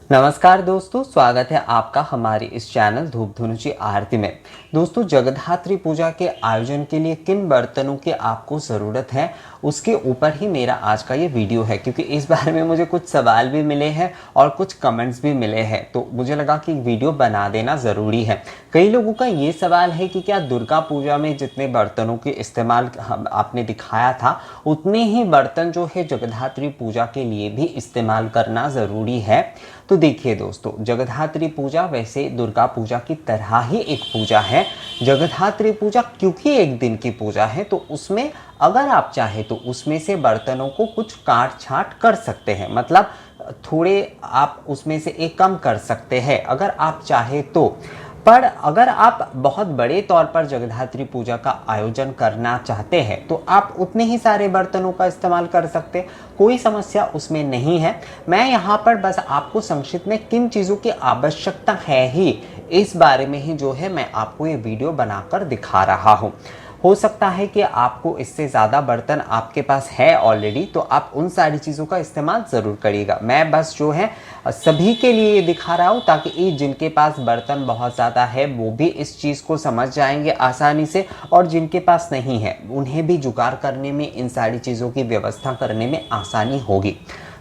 नमस्कार दोस्तों, स्वागत है आपका हमारे इस चैनल धूप धुनुची आरती में। दोस्तों, जगद्धात्री पूजा के आयोजन के लिए किन बर्तनों की आपको ज़रूरत है उसके ऊपर ही मेरा आज का ये वीडियो है, क्योंकि इस बारे में मुझे कुछ सवाल भी मिले हैं और कुछ कमेंट्स भी मिले हैं, तो मुझे लगा कि वीडियो बना देना ज़रूरी है। कई लोगों का ये सवाल है कि क्या दुर्गा पूजा में जितने बर्तनों के इस्तेमाल आपने दिखाया था उतने ही बर्तन जो है जगद्धात्री पूजा के लिए भी इस्तेमाल करना ज़रूरी है। तो देखिए दोस्तों, जगद्धात्री पूजा वैसे दुर्गा पूजा की तरह ही एक पूजा है। जगद्धात्री पूजा क्योंकि एक दिन की पूजा है, तो उसमें अगर आप चाहे तो उसमें से बर्तनों को कुछ काट छांट कर सकते हैं, मतलब थोड़े आप उसमें से एक कम कर सकते हैं अगर आप चाहे तो। पर अगर आप बहुत बड़े तौर पर जगद्धात्री पूजा का आयोजन करना चाहते हैं तो आप उतने ही सारे बर्तनों का इस्तेमाल कर सकते हैं, कोई समस्या उसमें नहीं है। मैं यहाँ पर बस आपको संक्षिप्त में किन चीज़ों की आवश्यकता है ही इस बारे में ही जो है मैं आपको ये वीडियो बनाकर दिखा रहा हूँ। हो सकता है कि आपको इससे ज़्यादा बर्तन आपके पास है ऑलरेडी, तो आप उन सारी चीज़ों का इस्तेमाल ज़रूर करिएगा। मैं बस जो है सभी के लिए ये दिखा रहा हूँ ताकि जिनके पास बर्तन बहुत ज़्यादा है वो भी इस चीज़ को समझ जाएंगे आसानी से, और जिनके पास नहीं है उन्हें भी जुगाड़ करने में, इन सारी चीज़ों की व्यवस्था करने में आसानी होगी।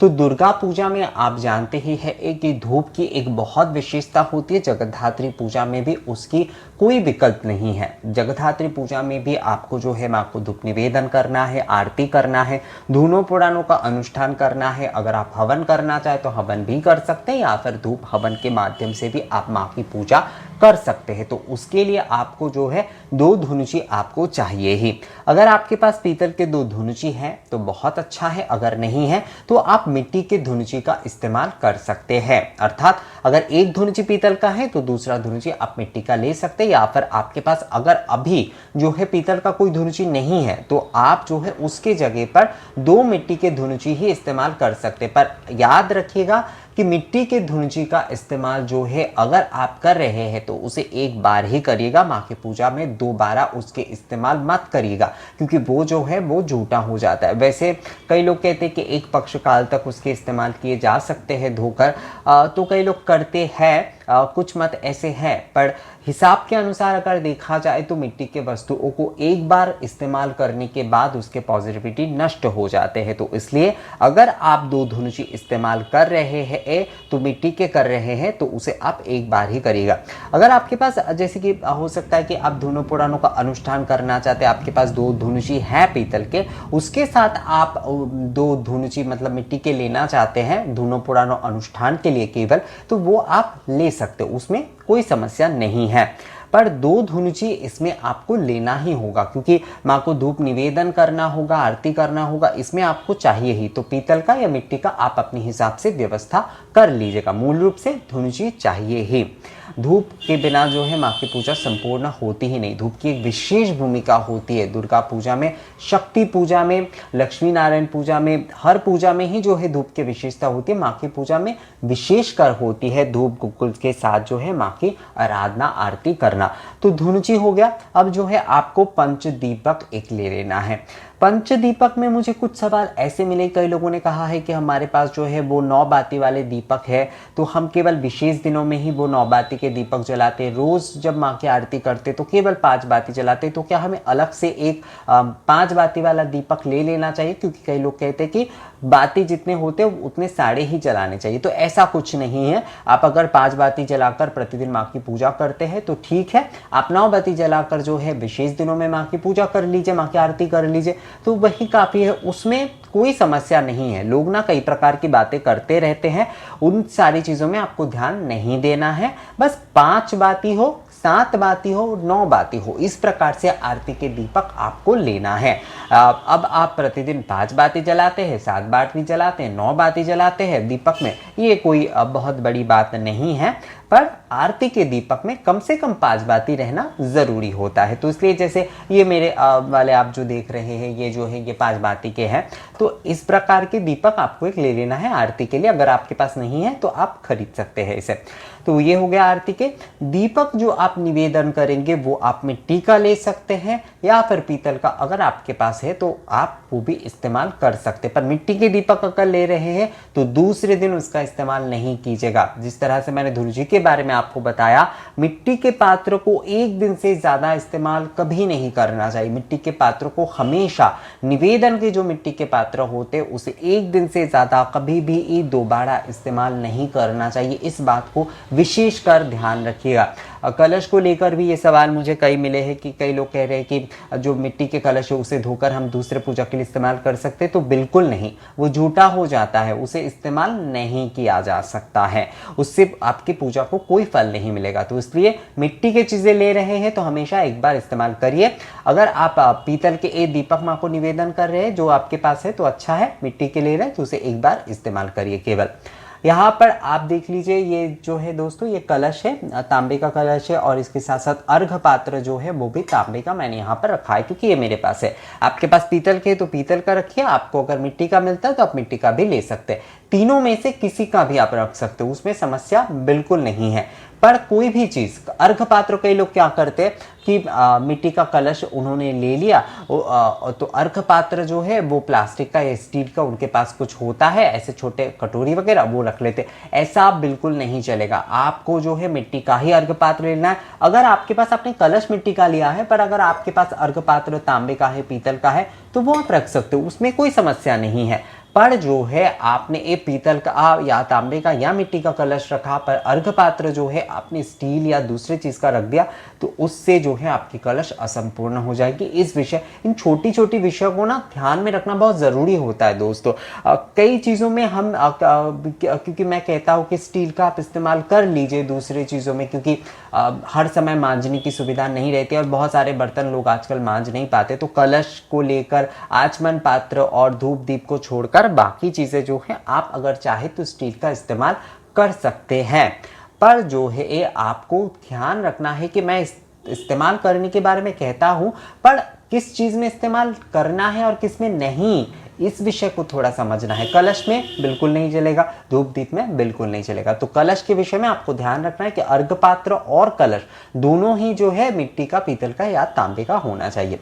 तो दुर्गा पूजा में आप जानते ही है कि धूप की एक बहुत विशेषता होती है। जगद्धात्री पूजा में भी उसकी कोई विकल्प नहीं है। जगद्धात्री पूजा में भी आपको जो है माँ को धूप निवेदन करना है, आरती करना है, धूनों पुराणों का अनुष्ठान करना है। अगर आप हवन करना चाहे तो हवन भी कर सकते हैं, या फिर धूप हवन के माध्यम से भी आप माँ की पूजा कर सकते हैं। तो उसके लिए आपको जो है 2 धुनुची आपको चाहिए ही। अगर आपके पास पीतल के 2 धुनुची हैं तो बहुत अच्छा है, अगर नहीं है तो आप मिट्टी के धुनुची का इस्तेमाल कर सकते हैं। अर्थात अगर एक धुनुची पीतल का है तो दूसरा धुनुची आप मिट्टी का ले सकते हैं, या फिर आपके पास अगर अभी जो है पीतल का कोई धुनुची नहीं है तो आप जो है उसके जगह पर 2 मिट्टी के धुनुची ही इस्तेमाल कर सकते हैं। पर याद रखिएगा कि मिट्टी के धुनुची का इस्तेमाल जो है अगर आप कर रहे हैं तो उसे एक बार ही करिएगा। माँ की पूजा में दोबारा उसके इस्तेमाल मत करिएगा, क्योंकि वो जो है वो झूठा हो जाता है। वैसे कई लोग कहते हैं कि एक पक्ष काल तक उसके इस्तेमाल किए जा सकते हैं धोकर, तो कई लोग करते हैं, कुछ मत ऐसे हैं। पर हिसाब के अनुसार अगर देखा जाए तो मिट्टी के वस्तुओं को एक बार इस्तेमाल करने के बाद उसके पॉजिटिविटी नष्ट हो जाते हैं। तो इसलिए अगर आप 2 धुनुची इस्तेमाल कर रहे हैं तो मिट्टी के कर रहे हैं तो उसे आप एक बार ही करिएगा। अगर आपके पास जैसे कि हो सकता है कि आप धूनों पुराणों का अनुष्ठान करना चाहते हैं, आपके पास 2 धुनुची है पीतल के, उसके साथ आप 2 धुनुची मतलब मिट्टी के लेना चाहते हैं धूनों पुराणों अनुष्ठान के लिए केवल, तो वो आप ले सकते हो, उसमें कोई समस्या नहीं है। पर 2 धुनुची इसमें आपको लेना ही होगा, क्योंकि माँ को धूप निवेदन करना होगा, आरती करना होगा, इसमें आपको चाहिए ही। तो पीतल का या मिट्टी का आप अपने हिसाब से व्यवस्था कर लीजिएगा, मूल रूप से धुनुची चाहिए ही। धूप के बिना जो है माँ की पूजा संपूर्ण होती ही नहीं। धूप की एक विशेष भूमिका होती है दुर्गा पूजा में, शक्ति पूजा में, लक्ष्मी नारायण पूजा में, हर पूजा में ही जो है धूप की विशेषता होती है। माँ की पूजा में विशेषकर होती है धूप गुग्गुल के साथ जो है माँ की आराधना आरती करना। तो धुनुची हो गया। अब जो है आपको पंच दीपक एक ले लेना है। पंच दीपक में मुझे कुछ सवाल ऐसे मिले, कई लोगों ने कहा है कि हमारे पास जो है वो 9 बाती वाले दीपक है, तो हम केवल विशेष दिनों में ही वो 9 बाती के दीपक जलाते, रोज जब माँ की आरती करते तो केवल 5 बाती जलाते, तो क्या हमें अलग से एक 5 बाती वाला दीपक ले लेना चाहिए? क्योंकि कई लोग कहते हैं कि बाती जितने होते हैं उतने सारे ही जलाने चाहिए। तो ऐसा कुछ नहीं है। आप अगर 5 बाती जलाकर प्रतिदिन माँ की पूजा करते हैं तो ठीक है, आप 9 बाती जलाकर जो है विशेष दिनों में माँ की पूजा कर लीजिए, माँ की आरती कर लीजिए, तो वही काफ़ी है, उसमें कोई समस्या नहीं है। लोग ना कई प्रकार की बातें करते रहते हैं, उन सारी चीज़ों में आपको ध्यान नहीं देना है। बस 5 बाती हो, 7 बाती हो, 9 बाती हो, इस प्रकार से आरती के दीपक आपको लेना है। अब आप प्रतिदिन 5 बाती जलाते हैं, 7 बाती जलाते हैं, 9 बाती जलाते हैं दीपक में, ये कोई बहुत बड़ी बात नहीं है। पर आरती के दीपक में कम से कम 5 बाती रहना ज़रूरी होता है। तो इसलिए जैसे ये मेरे वाले आप जो देख रहे हैं, ये जो है ये 5 बाती के हैं, तो इस प्रकार के दीपक आपको एक ले लेना है आरती के लिए। अगर आपके पास नहीं है तो आप खरीद सकते हैं इसे। तो ये हो गया आरती के दीपक। जो आप आप निवेदन करेंगे वो आप मिट्टी का ले सकते हैं या फिर पीतल का अगर आपके पास है तो आप वो भी इस्तेमाल कर सकते हैं। पर मिट्टी के दीपक अगर ले रहे हैं तो दूसरे दिन उसका इस्तेमाल नहीं कीजिएगा। जिस तरह से मैंने धुर्जी के बारे में आपको बताया, मिट्टी के पात्र को एक दिन से ज्यादा इस्तेमाल कभी नहीं करना चाहिए। मिट्टी के पात्र को हमेशा, निवेदन के जो मिट्टी के पात्र होते हैं उसे एक दिन से ज्यादा कभी भी दोबारा इस्तेमाल नहीं करना चाहिए। इस बात को विशेषकर ध्यान रखिएगा। कलश को लेकर भी ये सवाल मुझे कई मिले हैं कि कई लोग कह रहे हैं कि जो मिट्टी के कलश है उसे धोकर हम दूसरे पूजा के लिए इस्तेमाल कर सकते हैं, तो बिल्कुल नहीं, वो झूठा हो जाता है, उसे इस्तेमाल नहीं किया जा सकता है, उससे आपकी पूजा को कोई फल नहीं मिलेगा। तो इसलिए मिट्टी की चीजें ले रहे हैं तो हमेशा एक बार इस्तेमाल करिए। अगर आप पीतल के दीपक मां को निवेदन कर रहे हैं जो आपके पास है तो अच्छा है, मिट्टी के ले रहे हैं तो उसे एक बार इस्तेमाल करिए केवल। यहाँ पर आप देख लीजिए, ये जो है दोस्तों ये कलश है, तांबे का कलश है और इसके साथ साथ अर्घ पात्र जो है वो भी तांबे का मैंने यहाँ पर रखा है क्योंकि ये मेरे पास है। आपके पास पीतल के तो पीतल का रखिए, आपको अगर मिट्टी का मिलता है तो आप मिट्टी का भी ले सकते हैं। तीनों में से किसी का भी आप रख सकते हो, उसमें समस्या बिल्कुल नहीं है। पर कोई भी चीज, अर्घ पात्र कई लोग क्या करते हैं कि मिट्टी का कलश उन्होंने ले लिया तो अर्घ पात्र जो है वो प्लास्टिक का या स्टील का उनके पास कुछ होता है, ऐसे छोटे कटोरी वगैरह वो रख लेते। ऐसा बिल्कुल नहीं चलेगा, आपको जो है मिट्टी का ही अर्घ पात्र लेना है। अगर आपके पास, आपने कलश मिट्टी का लिया है पर अगर आपके पास अर्घ पात्र तांबे का है, पीतल का है तो वो आप रख सकते हो, उसमें कोई समस्या नहीं है। पर जो है आपने एक पीतल का या तांबे का या मिट्टी का कलश रखा पर अर्घ पात्र जो है आपने स्टील या दूसरे चीज का रख दिया तो उससे जो है आपकी कलश असंपूर्ण हो जाएगी। इस विषय, इन छोटी छोटी विषयों को ना ध्यान में रखना बहुत जरूरी होता है दोस्तों। कई चीजों में हम क्योंकि मैं कहता हूं कि स्टील का आप इस्तेमाल कर लीजिए दूसरी चीजों में, क्योंकि हर समय मांजने की सुविधा नहीं रहती और बहुत सारे बर्तन लोग आजकल मांज नहीं पाते, तो कलश को लेकर आचमन पात्र और धूप दीप को छोड़कर बाकी चीजें जो है आप अगर चाहे तो स्टील का इस्तेमाल कर सकते हैं। पर जो है ये आपको ध्यान रखना है कि मैं इस्तेमाल करने के बारे में कहता हूं, पर किस चीज में इस्तेमाल करना है और किस में नहीं, इस विषय को थोड़ा समझना है। कलश में बिल्कुल नहीं चलेगा, धूप दीप में बिल्कुल नहीं चलेगा। तो कलश के विषय में आपको ध्यान रखना है कि अर्घ पात्र और कलश दोनों ही जो है मिट्टी का, पीतल का या तांबे का होना चाहिए।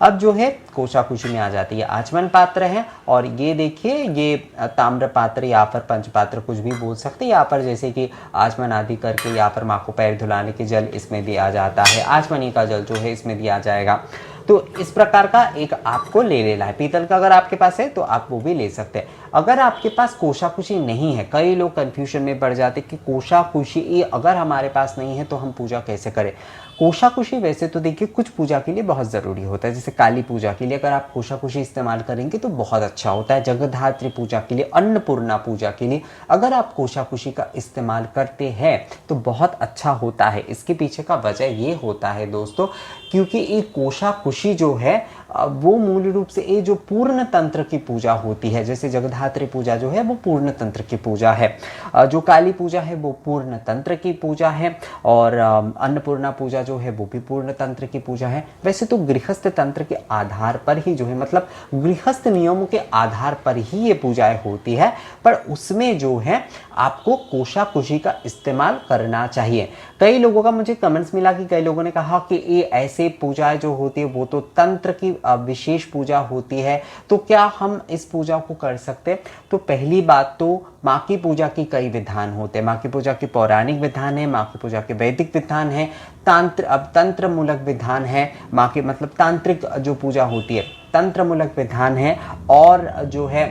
अब जो है कोशाकुशी में आ जाती है, आचमन पात्र है और ये देखिए ये ताम्र पात्र या फिर पंचपात्र कुछ भी बोल सकते हैं। यहाँ पर जैसे कि आचमन आदि करके यहाँ पर माँ को पैर धुलाने के जल इसमें दिया जाता है, आचमनी का जल जो है इसमें दिया जाएगा। तो इस प्रकार का एक आपको ले लेना है। पीतल का अगर आपके पास है तो आप वो भी ले सकते हैं। अगर आपके पास कोशाकुशी नहीं है, कई लोग कंफ्यूजन में पड़ जाते कि कोशाकुशी अगर हमारे पास नहीं है तो हम पूजा कैसे करें। कोशाकुशी वैसे तो देखिए कुछ पूजा के लिए बहुत ज़रूरी होता है, जैसे काली पूजा के लिए अगर आप कोशाकुशी इस्तेमाल करेंगे तो बहुत अच्छा होता है। जगद्धात्री पूजा के लिए, अन्नपूर्णा पूजा के लिए अगर आप कोशाकुशी का इस्तेमाल करते हैं तो बहुत अच्छा होता है। इसके पीछे का वजह ये होता है दोस्तों, क्योंकि ये कोशाकुशी जो है वो मूल रूप से ये जो पूर्ण तंत्र की पूजा होती है, जैसे जगद्धात्री पूजा जो है वो पूर्ण तंत्र की पूजा है, जो काली पूजा है वो पूर्ण तंत्र की पूजा है और अन्नपूर्णा पूजा जो है वो भी पूर्ण तंत्र की पूजा है। वैसे तो गृहस्थ तंत्र के आधार पर ही जो है, मतलब गृहस्थ नियमों के आधार पर ही ये पूजाएं होती है, पर उसमें जो है आपको कोशाकुशी का इस्तेमाल करना चाहिए। कई लोगों का मुझे कमेंट्स मिला कि कई लोगों ने कहा कि ये ऐसे पूजाएं जो होती है वो तो तंत्र की विशेष पूजा होती है, तो क्या हम इस पूजा को कर सकते हैं। तो पहली बात तो माँ की पूजा की कई विधान होते हैं, माँ की पूजा के पौराणिक विधान है, माँ की पूजा के वैदिक विधान है, तंत्र मूलक विधान है, माँ के मतलब तांत्रिक जो पूजा होती है तंत्र मूलक विधान है, और जो है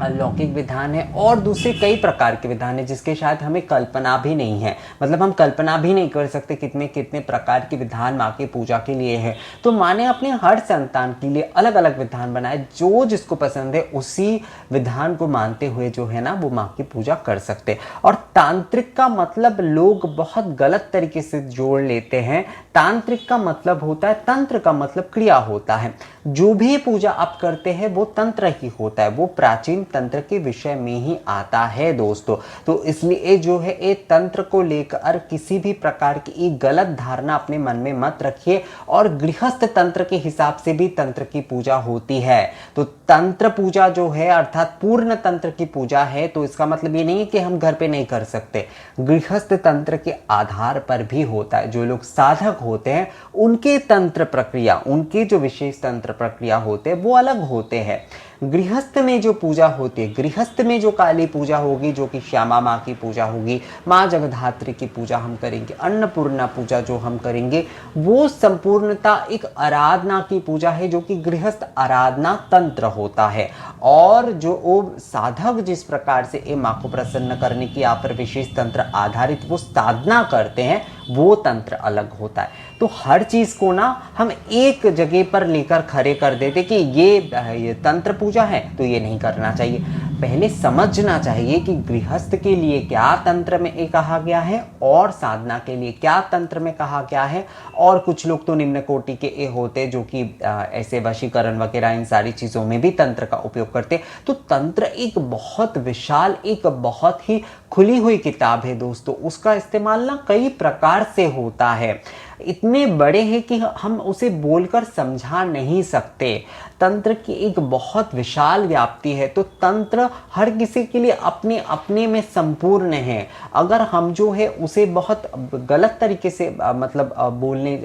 अलौकिक विधान है, और दूसरे कई प्रकार के विधान है जिसके शायद हमें कल्पना भी नहीं है, मतलब हम कल्पना भी नहीं कर सकते कितने कितने प्रकार के विधान माँ की पूजा के लिए है। तो माँ ने अपने हर संतान के लिए अलग अलग विधान बनाए, जो जिसको पसंद है उसी विधान को मानते हुए जो है ना वो माँ की पूजा कर सकते। और तांत्रिक का मतलब लोग बहुत गलत तरीके से जोड़ लेते हैं। तांत्रिक का मतलब होता है, तंत्र का मतलब क्रिया होता है। जो भी पूजा आप करते हैं वो तंत्र ही होता है, वो प्राचीन तंत्र के विषय में ही आता है दोस्तों। तो इसलिए जो है ये तंत्र को लेकर किसी भी प्रकार की एक गलत धारणा अपने मन में मत रखिए। और गृहस्थ तंत्र के हिसाब से भी तंत्र की पूजा होती है। तो तंत्र पूजा जो है अर्थात पूर्ण तंत्र की पूजा है, तो इसका मतलब ये नहीं है कि हम घर पे नहीं कर सकते। गृहस्थ तंत्र के आधार पर भी होता है। जो लोग साधक होते हैं उनके तंत्र प्रक्रिया, उनके जो विशेष तंत्र प्रक्रिया होते हैं वो अलग होते हैं। गृहस्थ में जो पूजा होती है, गृहस्थ में जो काली पूजा होगी, जो कि श्यामा माँ की पूजा होगी, माँ जगधात्री की पूजा हम करेंगे, अन्नपूर्णा पूजा जो हम करेंगे, वो संपूर्णता एक आराधना की पूजा है, जो कि गृहस्थ आराधना तंत्र होता है। और जो वो साधक जिस प्रकार से ये माँ को प्रसन्न करने की या फिर विशेष तंत्र आधारित वो साधना करते हैं, वो तंत्र अलग होता है। तो हर चीज को ना हम एक जगह पर लेकर खड़े कर देते कि ये तंत्र पूजा है तो ये नहीं करना चाहिए। पहले समझना चाहिए कि गृहस्थ के लिए क्या तंत्र में ये कहा गया है और साधना के लिए क्या तंत्र में कहा गया है। और कुछ लोग तो निम्न कोटि के ये होते जो कि ऐसे वशीकरण वगैरह इन सारी चीजों में भी तंत्र का उपयोग करते। तो तंत्र एक बहुत विशाल, एक बहुत ही खुली हुई किताब है दोस्तों। उसका इस्तेमाल ना कई प्रकार से होता है, इतने बड़े हैं कि हम उसे बोलकर समझा नहीं सकते। तंत्र की एक बहुत विशाल व्याप्ति है। तो तंत्र हर किसी के लिए अपने अपने में संपूर्ण है। अगर हम जो है उसे बहुत गलत तरीके से मतलब बोलने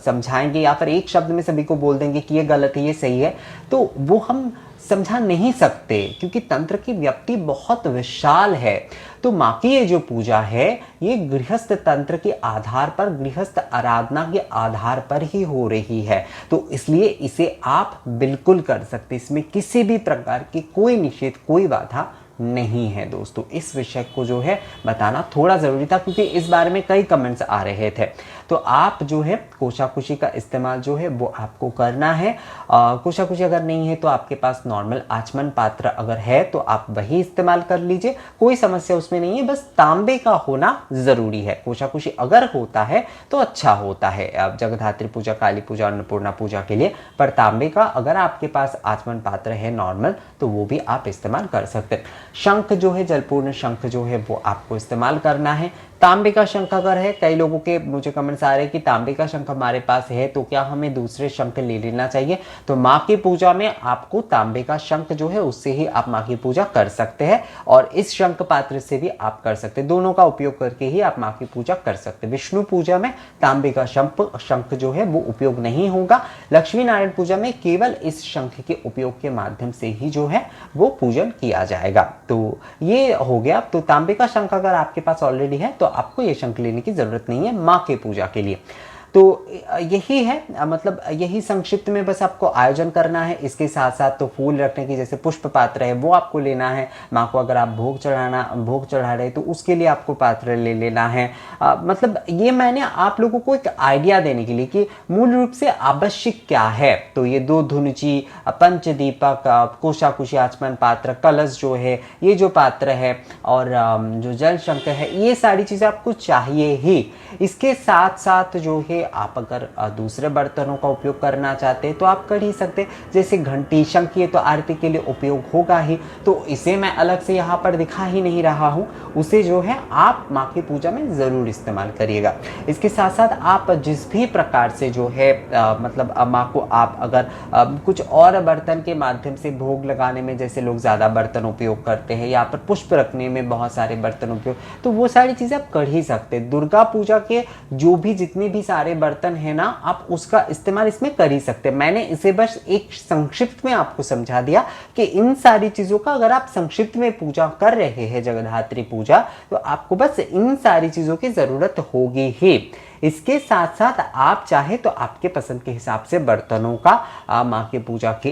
समझाएंगे या फिर एक शब्द में सभी को बोल देंगे कि ये गलत है ये सही है, तो वो हम समझा नहीं सकते, क्योंकि तंत्र की व्याप्ति बहुत विशाल है। तो माँ की ये जो पूजा है ये गृहस्थ तंत्र के आधार पर, गृहस्थ आराधना के आधार पर ही हो रही है। तो इसलिए इसे आप बिल्कुल कर सकते, इसमें किसी भी प्रकार की कोई निषेध, कोई बाधा नहीं है दोस्तों। इस विषय को जो है बताना थोड़ा जरूरी था, क्योंकि इस बारे में कई कमेंट्स आ रहे थे। तो आप जो है कोशाकुशी का इस्तेमाल जो है वो आपको करना है। कोशाकुशी अगर नहीं है तो आपके पास नॉर्मल आचमन पात्र अगर है तो आप वही इस्तेमाल कर लीजिए, कोई समस्या उसमें नहीं है। बस तांबे का होना जरूरी है। कोशाकुशी अगर होता है तो अच्छा होता है जगधात्री पूजा, काली पूजा, अन्नपूर्णा पूजा के लिए। पर तांबे का अगर आपके पास आचमन पात्र है नॉर्मल, तो वो भी आप इस्तेमाल कर सकते हैं। शंख जो है, जलपूर्ण शंख जो है वो आपको इस्तेमाल करना है। तांबे का शंख अगर है, कई लोगों के मुझे कमेंट्स आ रहे हैं कि तांबे का शंख हमारे पास है तो क्या हमें दूसरे शंख ले लेना चाहिए। तो माँ की पूजा में आपको तांबे का शंख जो है उससे ही आप माँ की पूजा कर सकते हैं, और इस शंख पात्र से भी आप कर सकते हैं। दोनों का उपयोग करके ही आप माँ की पूजा कर सकते हैं। विष्णु पूजा में तांबे का शंख जो है वो उपयोग नहीं होगा। लक्ष्मी नारायण पूजा में केवल इस शंख के उपयोग के माध्यम से ही जो है वो पूजन किया जाएगा। तो ये हो गया। तो तांबे का शंख अगर आपके पास ऑलरेडी है तो आपको ये शंख लेने की जरूरत नहीं है माँ के पूजा के लिए। तो यही है, मतलब यही संक्षिप्त में बस आपको आयोजन करना है। इसके साथ साथ तो फूल रखने की जैसे पुष्प पात्र है वो आपको लेना है। माँ को अगर आप भोग चढ़ा रहे तो उसके लिए आपको पात्र ले लेना है। मतलब ये मैंने आप लोगों को एक आइडिया देने के लिए कि मूल रूप से आवश्यक क्या है। तो ये 2 धुनुची, पंचदीपक, कोशाकुशी, आचमन पात्र, कलश जो है, ये जो पात्र है और जो जल शंख है, ये सारी चीजें आपको चाहिए ही। इसके साथ साथ जो है आप अगर दूसरे बर्तनों का उपयोग करना चाहते हैं तो आप कर ही सकते, जैसे घंटी, शंख, ये तो आरती के लिए उपयोग होगा ही, तो इसे मैं अलग से यहाँ पर दिखा ही नहीं रहा हूँ। उसे जो है आप माँ की पूजा में जरूर इस्तेमाल करिएगा। इसके साथ साथ आप जिस भी प्रकार से जो है मतलब माँ को आप अगर कुछ और बर्तन के माध्यम से भोग लगाने में, जैसे लोग ज्यादा बर्तन उपयोग करते हैं या फिर पुष्प रखने में बहुत सारे बर्तन उपयोग, तो वो सारी चीजें आप कर ही सकते। दुर्गा पूजा के जो भी जितने भी सारे बर्तन है ना, आप उसका इस्तेमाल इसमें कर ही सकते। मैंने इसे बस एक संक्षिप्त में आपको समझा दिया कि इन सारी चीजों का अगर आप संक्षिप्त में पूजा कर रहे हैं जगधात्री पूजा, तो आपको बस इन सारी चीजों की जरूरत होगी ही। इसके साथ साथ आप चाहे तो आपके पसंद के हिसाब से बर्तनों का माँ के पूजा के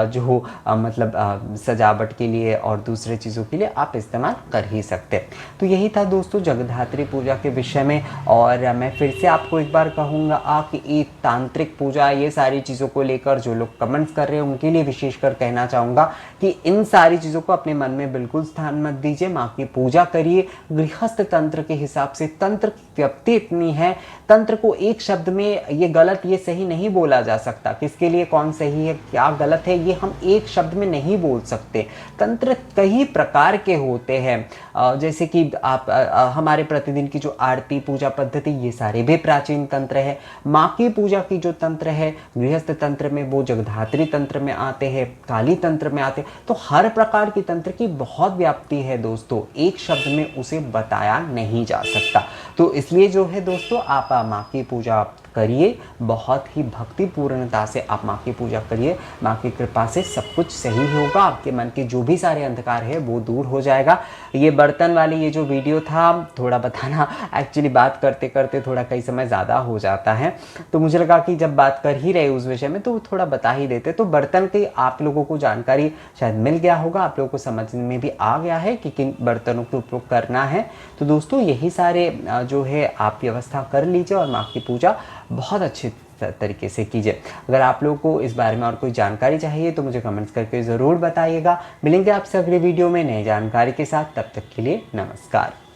जो मतलब सजावट के लिए और दूसरे चीज़ों के लिए आप इस्तेमाल कर ही सकते हैं। तो यही था दोस्तों जगधात्री पूजा के विषय में। और मैं फिर से आपको एक बार कहूँगा कि ये तांत्रिक पूजा, ये सारी चीज़ों को लेकर जो लोग कमेंट्स कर रहे हैं उनके लिए विशेषकर कहना चाहूँगा कि इन सारी चीज़ों को अपने मन में बिल्कुल स्थान मत दीजिए। माँ की पूजा करिए गृहस्थ तंत्र के हिसाब से। तंत्र की व्याप्ति इतनी है तंत्र को एक शब्द में ये गलत ये सही नहीं बोला जा सकता, किसके लिए कौन सही है क्या गलत है ये हम एक शब्द में नहीं बोल सकते। तंत्र कई प्रकार के होते हैं, जैसे कि आप हमारे प्रतिदिन की जो आरती पूजा पद्धति ये सारे भी प्राचीन तंत्र है। माँ की पूजा की जो तंत्र है गृहस्थ तंत्र में, वो जगधात्री तंत्र में आते हैं, काली तंत्र में आते हैं। तो हर प्रकार की तंत्र की बहुत व्याप्ति है दोस्तों, एक शब्द में उसे बताया नहीं जा सकता। तो इसलिए जो है दोस्तों आप माँ की पूजा करिए, बहुत ही भक्ति पूर्णता से आप माँ की पूजा करिए। माँ की कृपा से सब कुछ सही होगा, आपके मन के जो भी सारे अंधकार है वो दूर हो जाएगा। ये बर्तन वाली ये जो वीडियो था थोड़ा बताना, एक्चुअली बात करते करते थोड़ा कई समय ज़्यादा हो जाता है, तो मुझे लगा कि जब बात कर ही रहे उस विषय में तो थोड़ा बता ही देते। तो बर्तन की आप लोगों को जानकारी शायद मिल गया होगा, आप लोगों को समझ में भी आ गया है कि किन बर्तनों का उपयोग करना है। तो दोस्तों यही सारे जो है आप व्यवस्था कर लीजिए और माँ की पूजा बहुत अच्छे तरीके से कीजिए। अगर आप लोगों को इस बारे में और कोई जानकारी चाहिए तो मुझे कमेंट्स करके ज़रूर बताइएगा। मिलेंगे आपसे अगले वीडियो में नई जानकारी के साथ, तब तक के लिए नमस्कार।